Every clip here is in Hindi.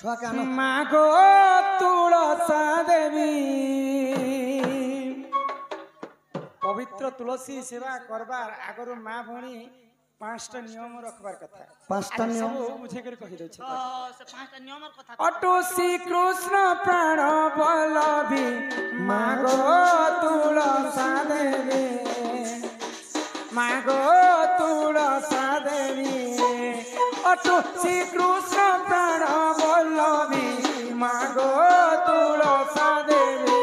छुआ के आनो मागो तुलसा देवी पवित्र तुलसी सेवा करबार आगरु माँ भणी 5टा नियम रखबार कथा 5टा नियम सब बुझे कर कहि दे छै से 5टा नियम कथा अटो श्री कृष्ण प्राण बल्लभी मागो तुलसा देवी मागो तुलसा देवी अटो श्री कृष्ण प्राण बल्लभी मागो तुलसा देवी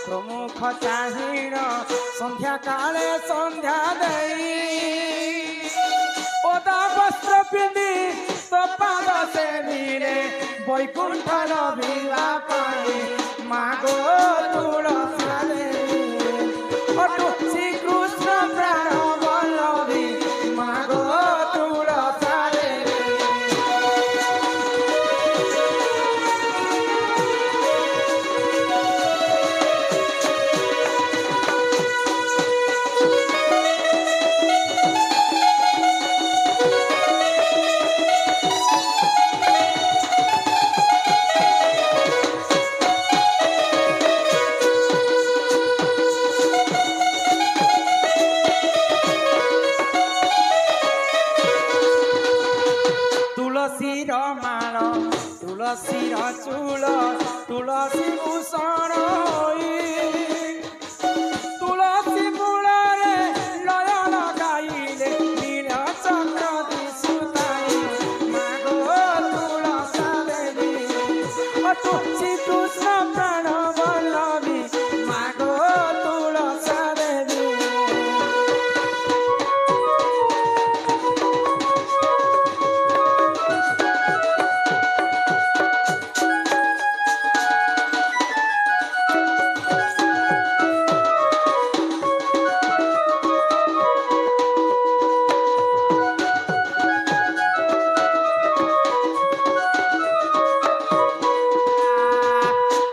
प्रमुख चाहिण संध्या काले संध्या दई ओदा वस्त्र पिंधि तो पाद से नीरे वैकुंठ रविवा पाई मागो तुलसा देवी अटो श्री कृष्ण प्राण बल्लभी मागो तुलसा देवी तुलसीर माल तुलसीर चूल तुलसी भूषण तुलसी मूल लय लगाइले नील चक्र दिशुताई मागो तुलसा देवी अटो श्री कृष्ण प्राण बल्लभी मागो तुलसा देवी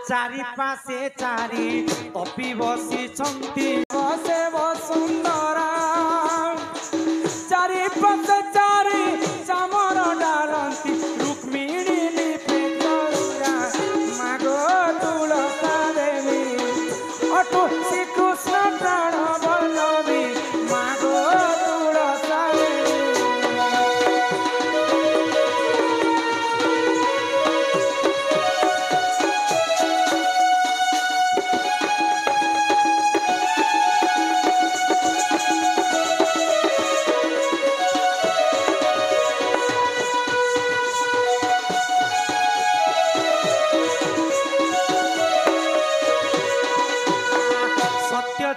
चारि पासे चारि तपी बसी बसे वसुंधरा चारि पासे चारि चामर डालती रुक्मिणी लिपे करुरा मागो तुलसा देवी अटो श्री कृष्ण प्राण बल्लभी मागो तुलसा देवी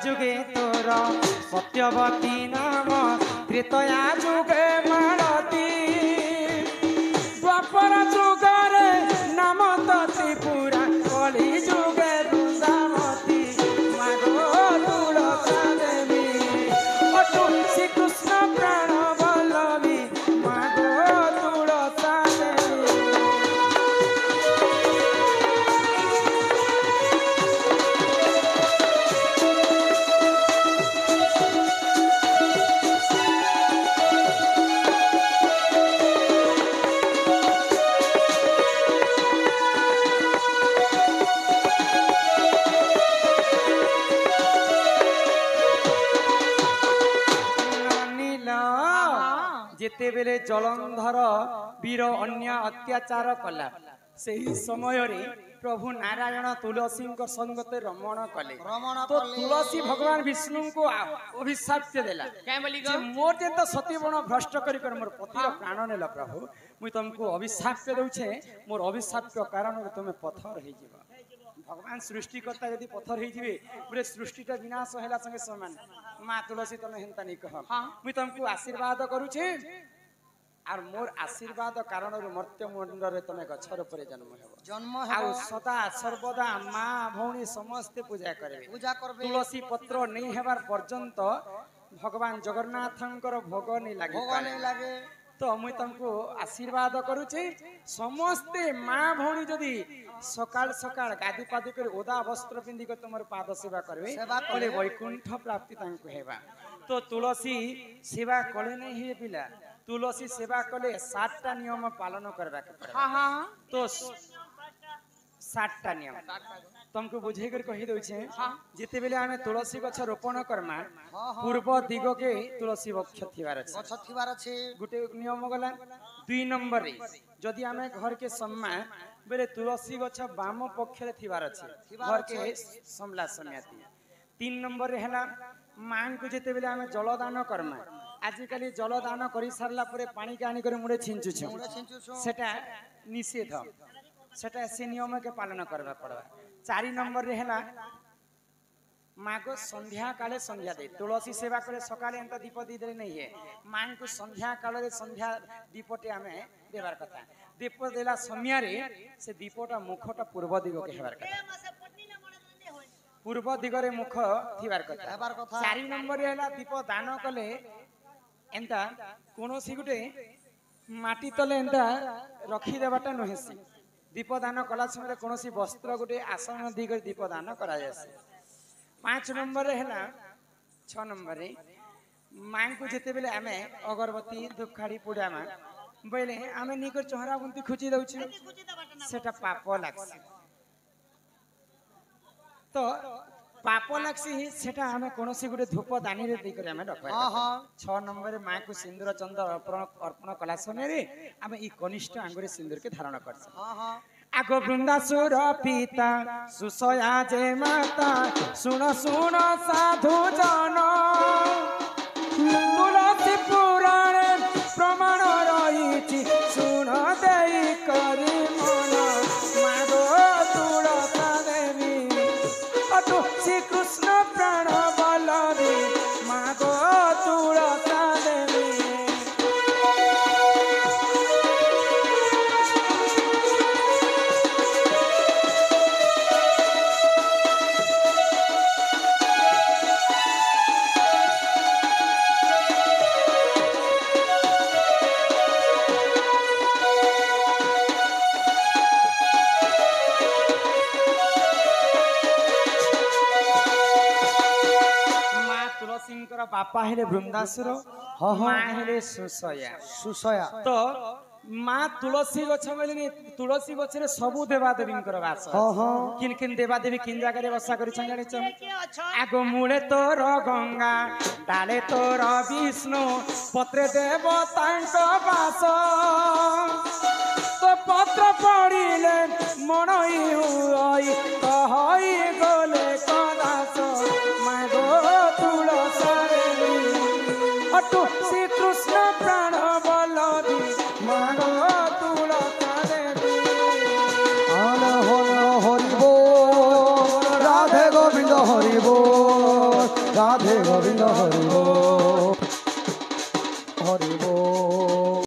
जुगे तोर सत्यवती नाम त्रेतया जुगे मालती द्वापर जुगरे नाम तो त्रिपुरा कली जुगे वृंदावती मागो तुलसा देवी अटो श्री कृष्ण प्राण बल्लभी मागो तुलसा देवी जेते बेले जलंधर वीर अन्य अत्याचार कला सही समय रे प्रभु नारायण तुलसी संगते रमण कले तो तुलसी भगवान विष्णु को अभिशाप देला मोर जेंत सतीवण भ्रष्ट कर मोर पतिर प्राण नेला प्रभु मुई तुमको अभिशाप दउछे मोर अभिशाप के कारण तुम पत्थर हे जीवा भगवान सृष्टिकर्ता यदि पत्थर हे जीवे पूरे सृष्टिटा विनाश होला संगे समान माँ तुलसी तमे हेंता नहीं कह मुई तुमको आशीर्वाद करूछे आर मोर आशीर्वाद कारण मर्त्य मंडल तुम गछर पर जन्म हेबो सदा सर्वदा माँ भौणी समस्ते पूजा करबे तुलसी पत्र नहीं हेबार पर्यंत भगवान जगन्नाथंकर भोग नहीं लगे भोग नहीं लगे तो मुई तुमको आशीर्वाद करुचे समस्ते माँ भौणी जदि सकाल सकाल गादी पादी कर ओदा वस्त्र पिंधि कर तुम पाद सेवा करबे सेवा बोले वैकुंठ प्राप्ति तांको हेबा तो तुलसी सेवा कले नहीं हे पिला तुलसी सेवा कले 7टा नियम पालन करबा के पड़े हाँ हाँ तो 7टा नियम तुमको बुझे कर कहि दउ छे जिते बेले आमे तुलसी गछ रोपण करमा पूर्व दिग के तुलसी वृक्ष थिवार अछि गछ थिबार अछि गुटे नियम गला 2 नंबर रे जदि आमे घर के सम्मान बेले तुलसी गछ वाम पक्ष रे थिवार अछि घर के समला समियाती 3 नंबर रे हला मां को जेते बेले आमे जल दान करमा आजिकाली जल दान करि सारला परे पानी के आनी करे मुड़े छिंचु छ सेटा निषेध सेटा से नियम के पालन करबा पड़बा 4 नंबर रे हला माँ को संध्या काले संध्या दे तुलसी सेवा करे सकाले एंता दीप दी दे नहीं है माँ को संध्या काले रे संध्या दीपटे आमे देवार कथा दीप देला समय रे से दीपटा मुखटा पूर्व दिग के हेबार कथा पूर्व दिग रे मुख थिबार कथा 4 नंबर रे हला दीप दान कले एंता कोनोसी गुटे माटी तले एंता रखी देबाटा नहेसी दीप दान कला समय कोनोसी वस्त्र गुटे आसन दिग दीप दान करा जायसे 5 नंबर रे हला 6 नंबर रे मां को जेते बेले आमे अगरबत्ती धूपखाड़ी पुडामा बेले आमे निकर चोहरा बुंती खुची दउछु सेटा पाप लागसी तो पाप लागसी सेटा आमे कोनोसी गुटे धूप दानी रे दे करे आमे रखबा हां हां 6 नंबर रे मां को सिंदूर चंदन अर्पण कला समय रे आमे ई कनिष्ठ आंगुरे सिंदूर के धारण करछ हां हां आगो वृंदासुर पिता सुसया जे माता सुन सुन साधु जन तुलसी पुराण प्रमाण रही सुन देई करी मन मागो तुलसा देवी अटु श्री कृष्ण प्राण बलवी मागो तुलसा देवी बापा हेले वृंदासुर माँ हेले सुसया तो माँ तुलसी गछ बोले तुलसी गछ रे सबु देवा देवी वास किन किन देवा देवी किन जगह रे बसा करि छन जानिछ आगो मूले तोर गंगा डाले तोर विष्णु पत्रे देवतांक वास तो पत्र पड़िले मनई हुई कहई गले कदास मागो तुलसा अटु श्री कृष्ण प्राण बलवी मागो तुलसा देवी हर हर हरि बोल राधे गोविंद हरि बोल राधे गोविंद हरि बोल